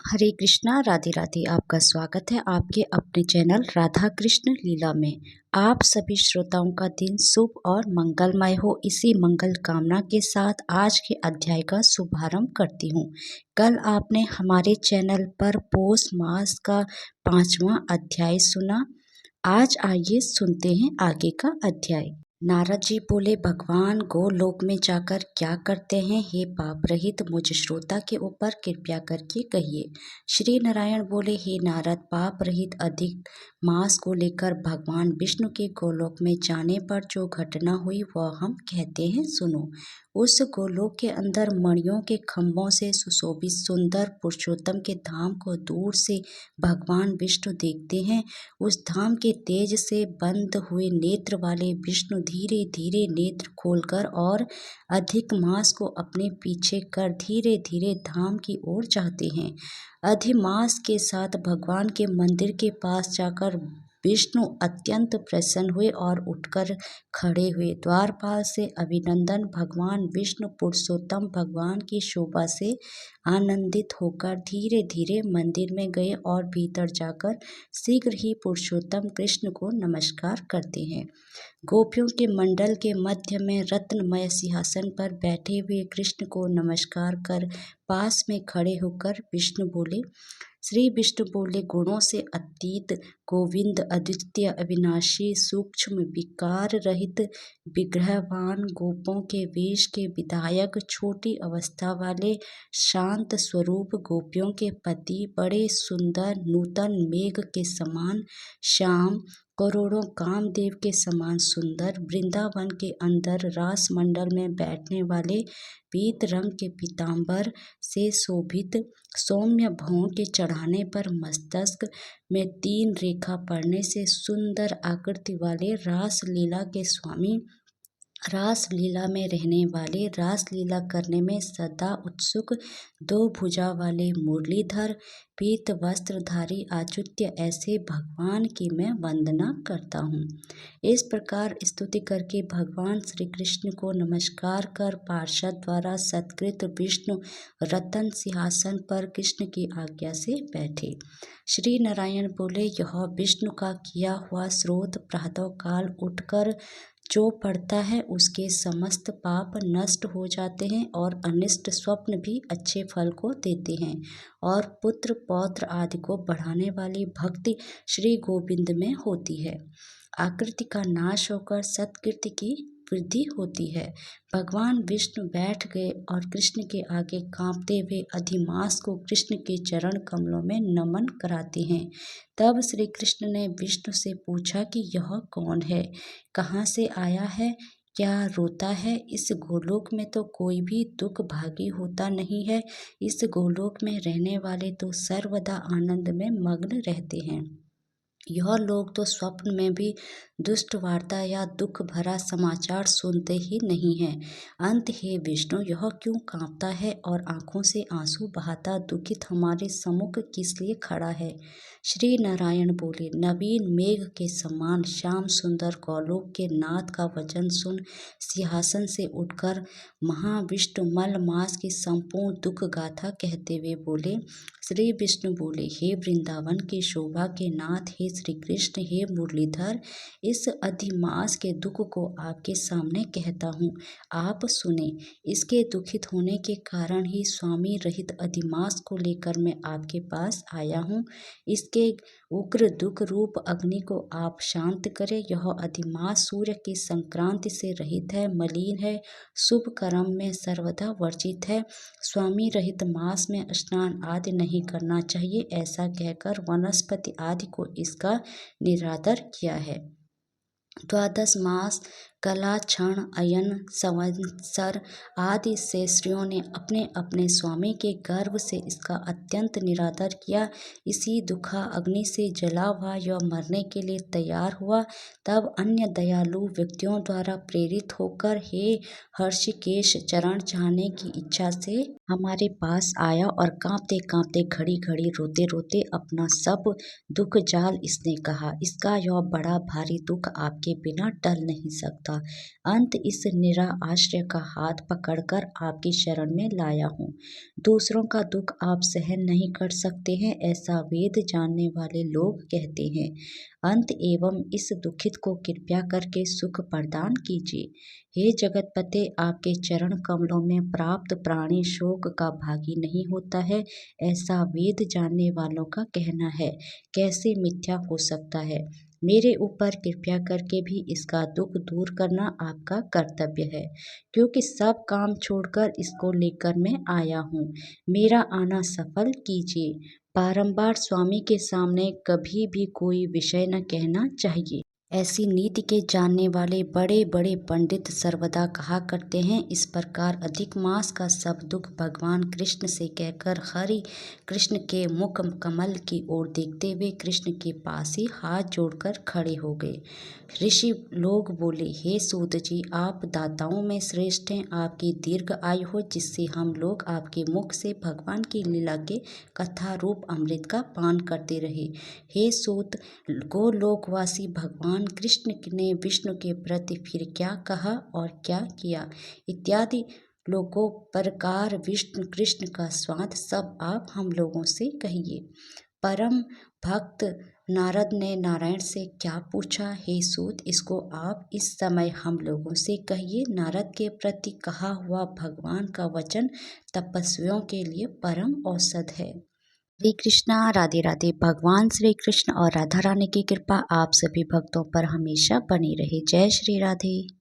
हरे कृष्णा, राधे राधे। आपका स्वागत है आपके अपने चैनल राधा कृष्ण लीला में। आप सभी श्रोताओं का दिन शुभ और मंगलमय हो, इसी मंगल कामना के साथ आज के अध्याय का शुभारंभ करती हूँ। कल आपने हमारे चैनल पर पौष मास का 5वां अध्याय सुना। आज आइए सुनते हैं आगे का अध्याय। नारद जी बोले, भगवान गोलोक में जाकर क्या करते हैं? हे पाप रहित मुझ श्रोता के ऊपर कृपया करके कहिए। श्री नारायण बोले, हे नारद, पाप रहित अधिक मास को लेकर भगवान विष्णु के गोलोक में जाने पर जो घटना हुई वह हम कहते हैं, सुनो। उस गोलोक के अंदर मणियों के खंभों से सुशोभित सुंदर पुरुषोत्तम के धाम को दूर से भगवान विष्णु देखते हैं। उस धाम के तेज से बंद हुए नेत्र वाले विष्णु धीरे धीरे नेत्र खोलकर और अधिक मास को अपने पीछे कर धीरे धीरे धाम की ओर जाते हैं। अधिमास के साथ भगवान के मंदिर के पास जाकर विष्णु अत्यंत प्रसन्न हुए और उठकर खड़े हुए। द्वारपाल से अभिनंदन। भगवान विष्णु पुरुषोत्तम भगवान की शोभा से आनंदित होकर धीरे धीरे मंदिर में गए और भीतर जाकर शीघ्र ही पुरुषोत्तम कृष्ण को नमस्कार करते हैं। गोपियों के मंडल के मध्य में रत्नमय सिंहासन पर बैठे हुए कृष्ण को नमस्कार कर पास में खड़े होकर विष्णु बोले, श्री विष्णु बोले, गुणों से अतीत गोविंद अद्वितीय अविनाशी सूक्ष्म विकार रहित विग्रहवान गोपों के वेश के विधायक छोटी अवस्था वाले शांत स्वरूप गोपियों के पति बड़े सुंदर नूतन मेघ के समान श्याम करोड़ों कामदेव के समान सुंदर वृंदावन के अंदर रास मंडल में बैठने वाले पीत रंग के पीतांबर से शोभित सौम्य भौं के चढ़ाने पर मस्तक में 3 रेखा पड़ने से सुंदर आकृति वाले रास लीला के स्वामी, रास लीला में रहने वाले, रास लीला करने में सदा उत्सुक 2 भुजा वाले मुरलीधर पीत वस्त्रधारी आच्युत्य ऐसे भगवान की मैं वंदना करता हूँ। इस प्रकार स्तुति करके भगवान श्री कृष्ण को नमस्कार कर पार्षद द्वारा सत्कृत विष्णु रतन सिंहासन पर कृष्ण की आज्ञा से बैठे। श्री नारायण बोले, यह विष्णु का किया हुआ स्रोत प्रातः काल उठकर जो पढ़ता है उसके समस्त पाप नष्ट हो जाते हैं और अनिष्ट स्वप्न भी अच्छे फल को देते हैं और पुत्र पौत्र आदि को बढ़ाने वाली भक्ति श्री गोविंद में होती है। आकृति का नाश होकर सत्कृति की वृद्धि होती है। भगवान विष्णु बैठ गए और कृष्ण के आगे कांपते हुए अधिमास को कृष्ण के चरण कमलों में नमन कराते हैं। तब श्री कृष्ण ने विष्णु से पूछा कि यह कौन है, कहाँ से आया है, क्या रोता है? इस गोलोक में तो कोई भी दुख भागी होता नहीं है। इस गोलोक में रहने वाले तो सर्वदा आनंद में मग्न रहते हैं। यह लोग तो स्वप्न में भी दुष्ट वार्ता या दुख भरा समाचार सुनते ही नहीं हैं। अंत हे विष्णु, यह क्यों कांपता है और आंखों से आंसू बहाता दुखित हमारे सम्मुख किस लिए खड़ा है? श्री नारायण बोले, नवीन मेघ के समान श्याम सुंदर गौलोक के नाथ का वचन सुन सिंहासन से उठकर महाविष्णु मल मास की संपूर्ण दुख गाथा कहते हुए बोले। श्री विष्णु बोले, हे वृंदावन की शोभा के नाथ, हे श्री कृष्ण, हे मुरलीधर, इस अधिमास के दुख को आपके सामने कहता हूँ, आप सुने। इसके दुखित होने के कारण ही स्वामी रहित अधिमास को लेकर मैं आपके पास आया हूँ। इसके उग्र दुख रूप अग्नि को आप शांत करें। यह अधिमास सूर्य की संक्रांति से रहित है, मलिन है, शुभ कर्म में सर्वदा वर्जित है। स्वामी रहित मास में स्नान आदि नहीं करना चाहिए, ऐसा कहकर वनस्पति आदि को इसका निरादर किया है। 12 मास कला क्षण अयन संवत्सर आदि से स्त्रियों ने अपने अपने स्वामी के गर्भ से इसका अत्यंत निरादर किया। इसी दुखा अग्नि से जला हुआ यह मरने के लिए तैयार हुआ। तब अन्य दयालु व्यक्तियों द्वारा प्रेरित होकर हे हर्षिकेश चरण चाहने की इच्छा से हमारे पास आया और कांपते कांपते घड़ी घड़ी रोते रोते अपना सब दुख जाल इसने कहा। इसका यह बड़ा भारी दुख आपके बिना टल नहीं सकता। था। अंत इस निरा आश्रय का हाथ पकड़कर आपकी शरण में लाया हूँ। दूसरों का दुख आप सहन नहीं कर सकते हैं, ऐसा वेद जानने वाले लोग कहते हैं। अंत एवं इस दुखित को कृपया करके सुख प्रदान कीजिए। हे जगतपते, आपके चरण कमलों में प्राप्त प्राणी शोक का भागी नहीं होता है, ऐसा वेद जानने वालों का कहना है। कैसे मिथ्या हो सकता है? मेरे ऊपर कृपया करके भी इसका दुख दूर करना आपका कर्तव्य है, क्योंकि सब काम छोड़कर इसको लेकर मैं आया हूँ। मेरा आना सफल कीजिए। बारंबार स्वामी के सामने कभी भी कोई विषय न कहना चाहिए। ऐसी नीति के जानने वाले बड़े बड़े पंडित सर्वदा कहा करते हैं। इस प्रकार अधिक मास का सब दुख भगवान कृष्ण से कहकर हरि कृष्ण के मुख कमल की ओर देखते हुए कृष्ण के पास ही हाथ जोड़कर खड़े हो गए। ऋषि लोग बोले, हे सूत जी, आप दाताओं में श्रेष्ठ हैं। आपकी दीर्घ आयु हो, जिससे हम लोग आपके मुख से भगवान की लीला के कथा रूप अमृत का पान करते रहे। हे सूत, गोलोकवासी भगवान कृष्ण ने विष्णु के प्रति फिर क्या कहा और क्या किया इत्यादि लोगों प्रकार विष्णु कृष्ण का स्वाद सब आप हम लोगों से कहिए। परम भक्त नारद ने नारायण से क्या पूछा? हे सूत, इसको आप इस समय हम लोगों से कहिए। नारद के प्रति कहा हुआ भगवान का वचन तपस्वियों के लिए परम औषध है। हरे कृष्णा, राधे राधे। भगवान श्री कृष्ण और राधा रानी की कृपा आप सभी भक्तों पर हमेशा बनी रहे। जय श्री राधे।